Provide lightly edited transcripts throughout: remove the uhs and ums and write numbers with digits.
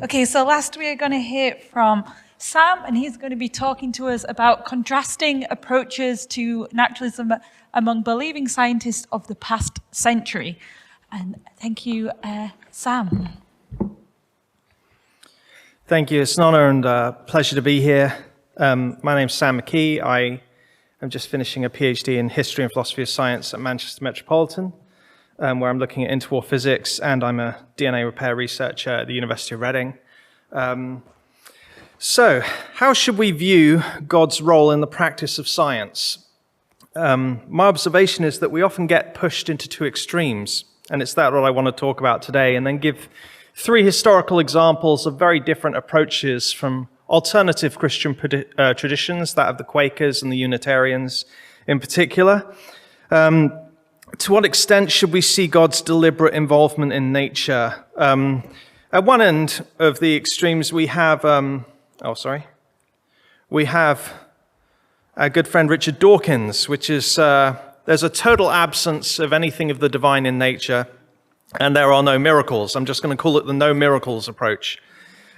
Okay, so last we are going to hear from Sam, and he's going to be talking to us about contrasting approaches to naturalism among believing scientists of the past century. And thank you, Sam. Thank you. It's an honor and pleasure to be here. My name's SamMcKee. I am just finishing a PhD in history and philosophy of science at Manchester Metropolitan, where I'm looking at interwar physics, and I'm a DNA repair researcher at the University of Reading. So, how should we view God's role in the practice of science? My observation is that we often get pushed into two extremes, and it's that what I want to talk about today, and then give three historical examples of very different approaches from alternative Christian traditions, that of the Quakers and the Unitarians in particular. To what extent should we see God's deliberate involvement in nature? At one end of the extremes, we have our good friend Richard Dawkins, which is there's a total absence of anything of the divine in nature, and there are no miracles. I'm just going to call it the no miracles approach.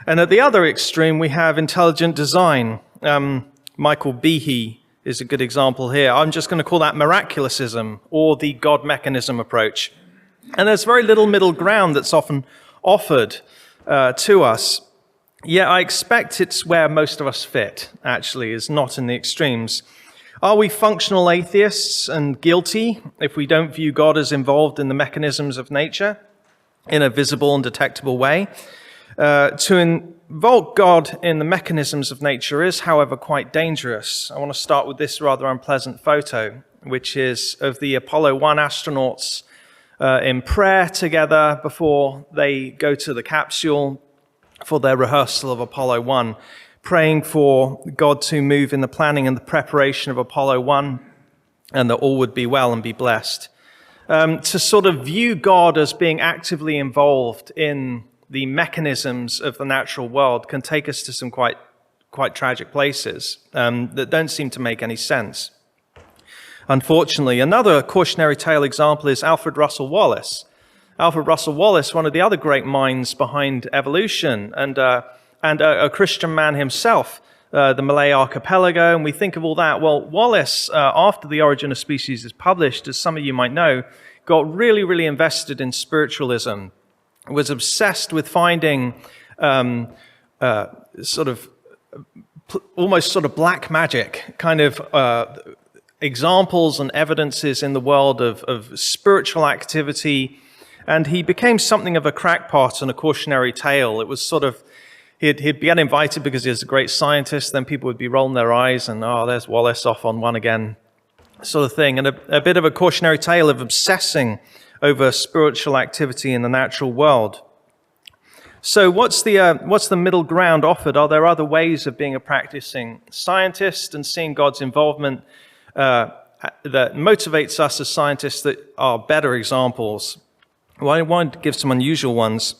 And at the other extreme, we have intelligent design. Michael Behe is a good example here. I'm just going to call that miraculousism, or the God mechanism approach. And there's very little middle ground that's often offered to us. Yet I expect it's where most of us fit, actually, is not in the extremes. Are we functional atheists and guilty if we don't view God as involved in the mechanisms of nature in a visible and detectable way? To invoke God in the mechanisms of nature is, however, quite dangerous. I want to start with this rather unpleasant photo, which is of the Apollo 1 astronauts in prayer together before they go to the capsule for their rehearsal of Apollo 1, praying for God to move in the planning and the preparation of Apollo 1, and that all would be well and be blessed. To sort of view God as being actively involved in the mechanisms of the natural world can take us to some quite tragic places that don't seem to make any sense. Unfortunately, another cautionary tale example is Alfred Russel Wallace. Alfred Russel Wallace, one of the other great minds behind evolution, and a Christian man himself, the Malay Archipelago, and we think of all that. Well, Wallace, after The Origin of Species is published, as some of you might know, got really, really invested in spiritualism, was obsessed with finding almost black magic kind of examples and evidences in the world of spiritual activity, and he became something of a crackpot and a cautionary tale. It was he'd get invited because he was a great scientist, then people would be rolling their eyes and, oh, there's Wallace off on one again, sort of thing, and a bit of a cautionary tale of obsessing over spiritual activity in the natural world. So what's the middle ground offered? Are there other ways of being a practicing scientist and seeing God's involvement that motivates us as scientists that are better examples? Well, I want to give some unusual ones.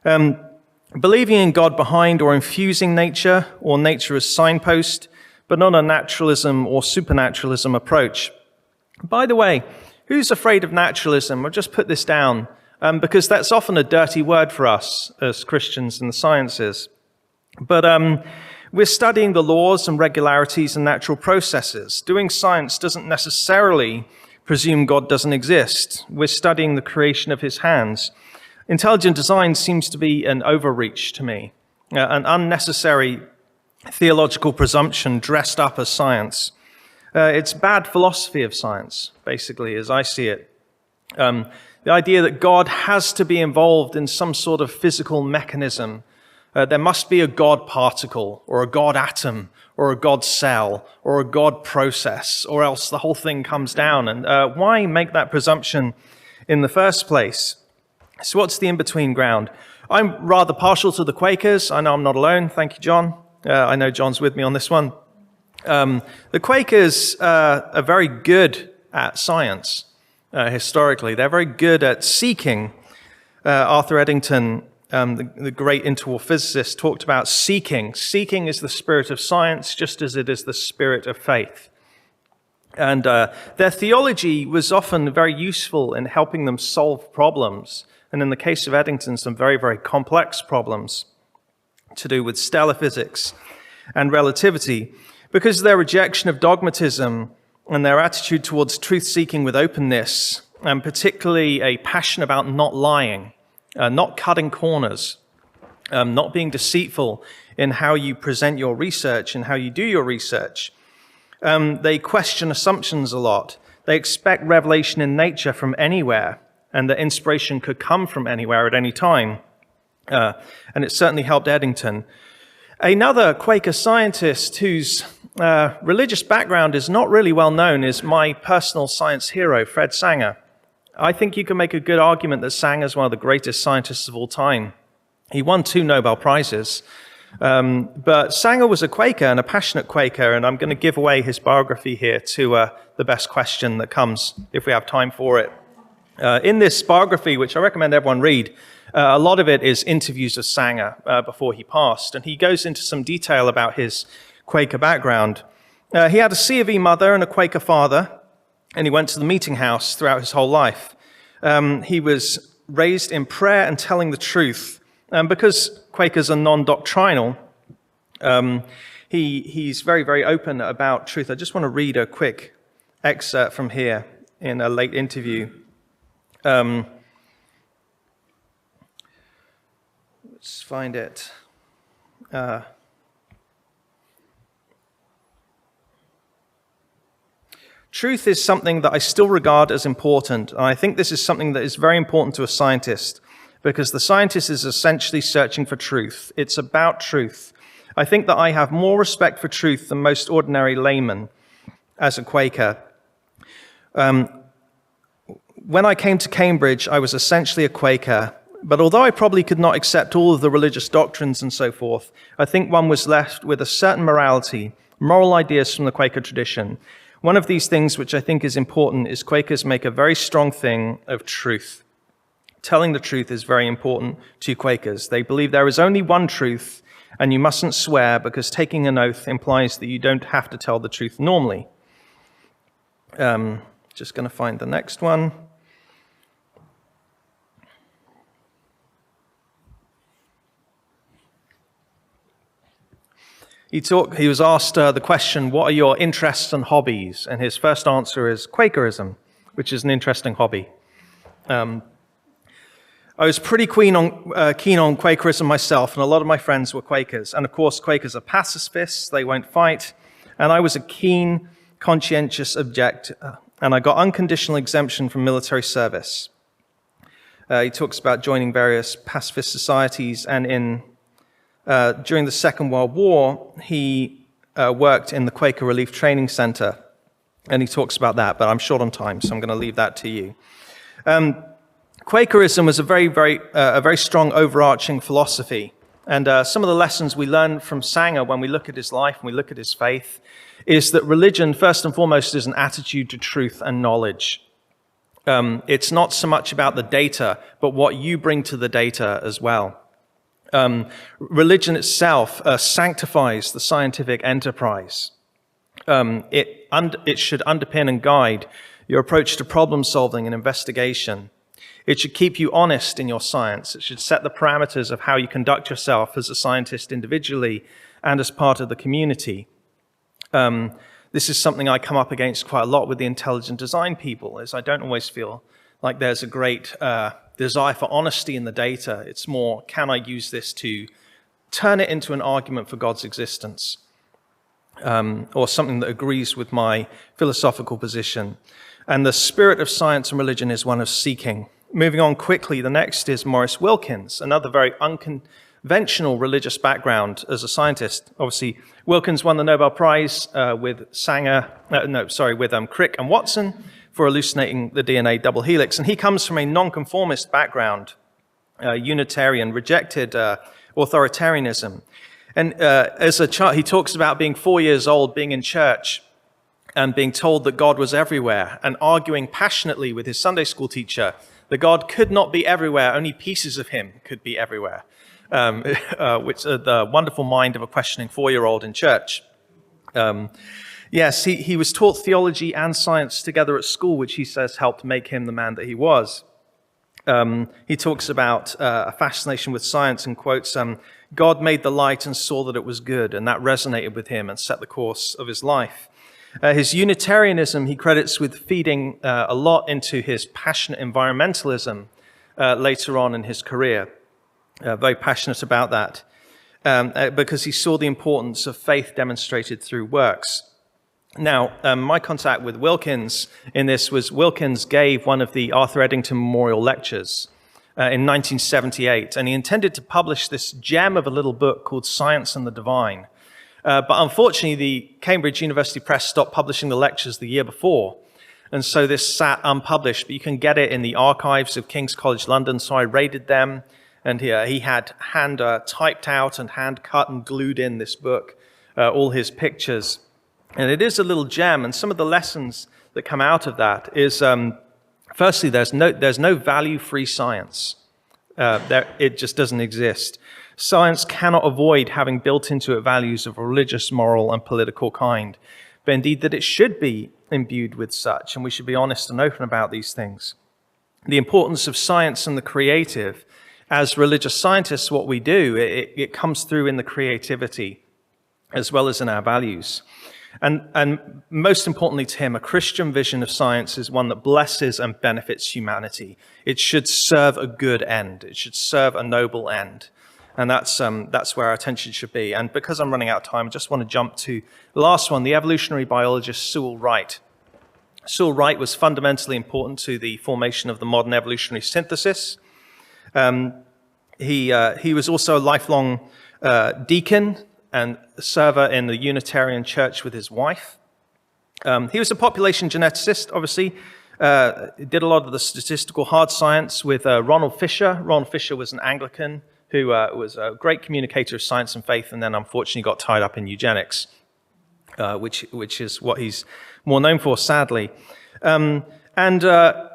Believing in God behind or infusing nature, or nature as signpost, but not a naturalism or supernaturalism approach. By the way, who's afraid of naturalism? I'll just put this down, because that's often a dirty word for us as Christians in the sciences. But we're studying the laws and regularities and natural processes. Doing science doesn't necessarily presume God doesn't exist. We're studying the creation of his hands. Intelligent design seems to be an overreach to me, an unnecessary theological presumption dressed up as science. It's bad philosophy of science, basically, as I see it. The idea that God has to be involved in some sort of physical mechanism. There must be a God particle, or a God atom, or a God cell, or a God process, or else the whole thing comes down. And why make that presumption in the first place? So what's the in-between ground? I'm rather partial to the Quakers. I know I'm not alone. Thank you, John. I know John's with me on this one. The Quakers are very good at science, historically. They're very good at seeking. Arthur Eddington, the great interwar physicist, talked about seeking. Seeking is the spirit of science, just as it is the spirit of faith. And their theology was often very useful in helping them solve problems. And in the case of Eddington, some very, very complex problems. to do with stellar physics and relativity, because of their rejection of dogmatism and their attitude towards truth-seeking with openness, and particularly a passion about not lying, not cutting corners, not being deceitful in how you present your research and how you do your research. They question assumptions a lot. They expect revelation in nature from anywhere, and that inspiration could come from anywhere at any time. And it certainly helped Eddington. Another Quaker scientist whose religious background is not really well known is my personal science hero, Fred Sanger. I think you can make a good argument that Sanger is one of the greatest scientists of all time. He won 2 Nobel Prizes. But Sanger was a Quaker and a passionate Quaker, and I'm going to give away his biography here to the best question that comes, if we have time for it. In this biography, which I recommend everyone read, a lot of it is interviews of Sanger before he passed, and he goes into some detail about his Quaker background. He had a C of E mother and a Quaker father, and he went to the meeting house throughout his whole life. He was raised in prayer and telling the truth. Because Quakers are non-doctrinal, he's very, very open about truth. I just want to read a quick excerpt from here in a late interview. Let's find it. Truth is something that I still regard as important, and I think this is something that is very important to a scientist, because the scientist is essentially searching for truth. It's about truth. I think that I have more respect for truth than most ordinary laymen as a Quaker. When I came to Cambridge, I was essentially a Quaker, but although I probably could not accept all of the religious doctrines and so forth, I think one was left with a certain morality, moral ideas from the Quaker tradition. One of these things which I think is important is Quakers make a very strong thing of truth. Telling the truth is very important to Quakers. They believe there is only one truth, and you mustn't swear, because taking an oath implies that you don't have to tell the truth normally. Just going to find the next one. He was asked the question, what are your interests and hobbies? And his first answer is Quakerism, which is an interesting hobby. I was pretty keen on Quakerism myself, and a lot of my friends were Quakers. And of course, Quakers are pacifists, they won't fight. And I was a keen, conscientious objector, and I got unconditional exemption from military service. He talks about joining various pacifist societies, and during the Second World War, he worked in the Quaker Relief Training Center, and he talks about that, but I'm short on time, so I'm going to leave that to you. Quakerism was a very strong overarching philosophy, and some of the lessons we learn from Sanger when we look at his life and we look at his faith is that religion, first and foremost, is an attitude to truth and knowledge. It's not so much about the data, but what you bring to the data as well. Religion itself sanctifies the scientific enterprise. It should underpin and guide your approach to problem solving and investigation. It should keep you honest in your science. It should set the parameters of how you conduct yourself as a scientist individually and as part of the community. This is something I come up against quite a lot with the intelligent design people, is I don't always feel like there's a great desire for honesty in the data. It's more, can I use this to turn it into an argument for God's existence? Or something that agrees with my philosophical position. And the spirit of science and religion is one of seeking. Moving on quickly, the next is Maurice Wilkins, another very unconventional religious background as a scientist. Obviously, Wilkins won the Nobel Prize with Crick and Watson for hallucinating the DNA double helix. And he comes from a nonconformist background, Unitarian, rejected authoritarianism. And as a child, he talks about being 4 years old, being in church, and being told that God was everywhere, and arguing passionately with his Sunday school teacher that God could not be everywhere, only pieces of him could be everywhere, which the wonderful mind of a questioning 4-year-old in church. Yes, he was taught theology and science together at school, which he says helped make him the man that he was. He talks about a fascination with science and quotes, God made the light and saw that it was good, and that resonated with him and set the course of his life. His Unitarianism he credits with feeding a lot into his passionate environmentalism later on in his career. Very passionate about that because he saw the importance of faith demonstrated through works. Now, my contact with Wilkins in this was Wilkins gave one of the Arthur Eddington Memorial Lectures in 1978, and he intended to publish this gem of a little book called Science and the Divine. But unfortunately, the Cambridge University Press stopped publishing the lectures the year before, and so this sat unpublished, but you can get it in the archives of King's College London, so I raided them, and he had hand typed out and hand cut and glued in this book, all his pictures. And it is a little gem, and some of the lessons that come out of that is, firstly, there's no value-free science. It just doesn't exist. Science cannot avoid having built into it values of a religious, moral, and political kind, but indeed that it should be imbued with such, and we should be honest and open about these things. The importance of science and the creative. As religious scientists, what we do, it comes through in the creativity as well as in our values. And most importantly to him, a Christian vision of science is one that blesses and benefits humanity. It should serve a good end. It should serve a noble end. And that's where our attention should be. And because I'm running out of time, I just want to jump to the last one, the evolutionary biologist Sewall Wright. Sewall Wright was fundamentally important to the formation of the modern evolutionary synthesis. He was also a lifelong deacon and server in the Unitarian Church with his wife. He was a population geneticist, obviously. Did a lot of the statistical hard science with Ronald Fisher. Ronald Fisher was an Anglican who was a great communicator of science and faith, and then unfortunately got tied up in eugenics, which is what he's more known for, sadly.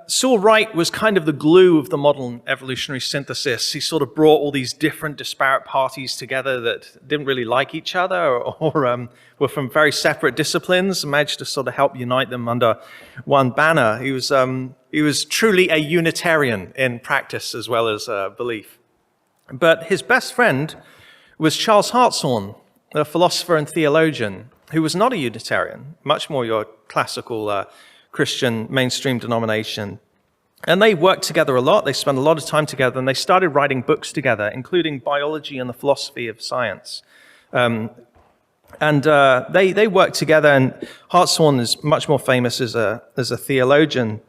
Sewall Wright was kind of the glue of the modern evolutionary synthesis. He sort of brought all these different disparate parties together that didn't really like each other or were from very separate disciplines and managed to sort of help unite them under one banner. He was truly a Unitarian in practice as well as belief. But his best friend was Charles Hartshorne, a philosopher and theologian, who was not a Unitarian, much more your classical Christian mainstream denomination. And they worked together a lot. They spent a lot of time together, and they started writing books together, including Biology and the Philosophy of Science. They worked together, and Hartshorne is much more famous as a theologian.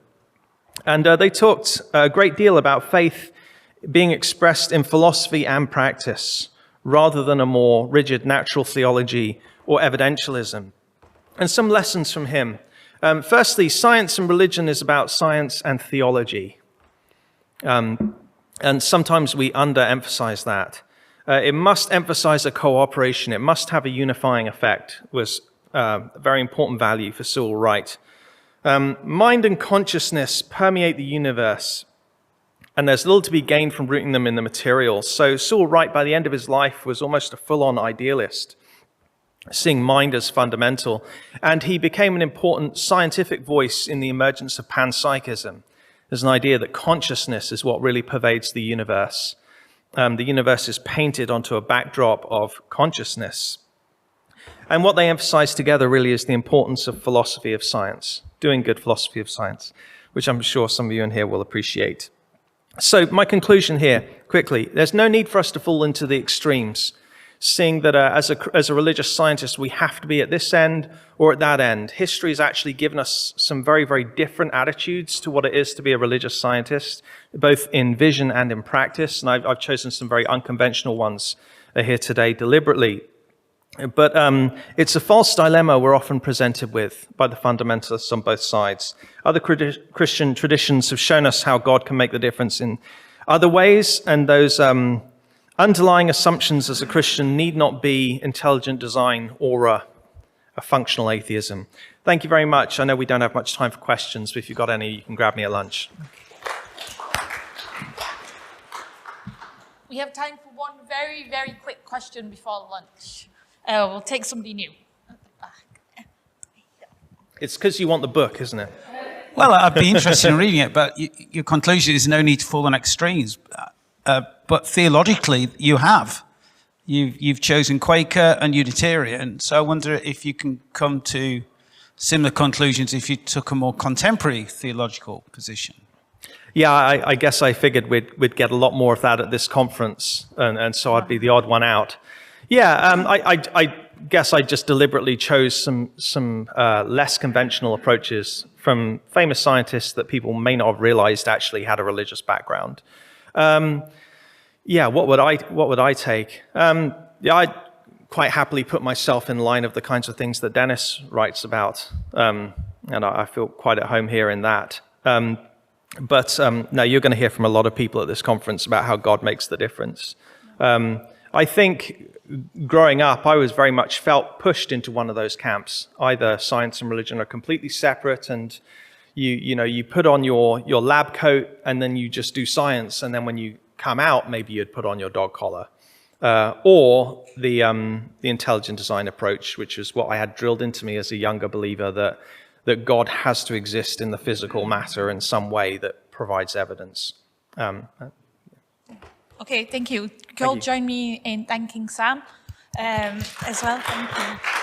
And they talked a great deal about faith being expressed in philosophy and practice, rather than a more rigid natural theology or evidentialism. And some lessons from him. Firstly, science and religion is about science and theology. And sometimes we underemphasize that. It must emphasize a cooperation. It must have a unifying effect, was a very important value for Sewall Wright. Mind and consciousness permeate the universe, and there's little to be gained from rooting them in the material. So Sewall Wright, by the end of his life, was almost a full-on idealist, seeing mind as fundamental. And he became an important scientific voice in the emergence of panpsychism. There's an idea that consciousness is what really pervades the universe. The universe is painted onto a backdrop of consciousness. And what they emphasize together really is the importance of philosophy of science, doing good philosophy of science, which I'm sure some of you in here will appreciate. So my conclusion here, quickly, there's no need for us to fall into the extremes, seeing that as a religious scientist, we have to be at this end or at that end. History has actually given us some very, very different attitudes to what it is to be a religious scientist, both in vision and in practice. And I've chosen some very unconventional ones here today deliberately. But it's a false dilemma we're often presented with by the fundamentalists on both sides. Other Christian traditions have shown us how God can make the difference in other ways, and those underlying assumptions as a Christian need not be intelligent design or a functional atheism. Thank you very much. I know we don't have much time for questions, but if you've got any, you can grab me at lunch. We have time for one very, very quick question before lunch. We'll take somebody new. It's because you want the book, isn't it? Well, I'd be interested in reading it, but your conclusion is no need to fall on extremes. But theologically, you have. You've chosen Quaker and Unitarian, so I wonder if you can come to similar conclusions if you took a more contemporary theological position. Yeah, I guess I figured we'd get a lot more of that at this conference, and so I'd be the odd one out. Yeah, I guess I just deliberately chose some less conventional approaches from famous scientists that people may not have realized actually had a religious background. Yeah, what would I take? Yeah, I'd quite happily put myself in line of the kinds of things that Dennis writes about, and I feel quite at home here in that. But no, you're going to hear from a lot of people at this conference about how God makes the difference. I think growing up, I was very much felt pushed into one of those camps. Either science and religion are completely separate, and you put on your lab coat and then you just do science, and then when you come out, maybe you'd put on your dog collar. Or the intelligent design approach, which is what I had drilled into me as a younger believer, that God has to exist in the physical matter in some way that provides evidence. Okay, thank you. Joel, join me in thanking Sam as well. Thank you.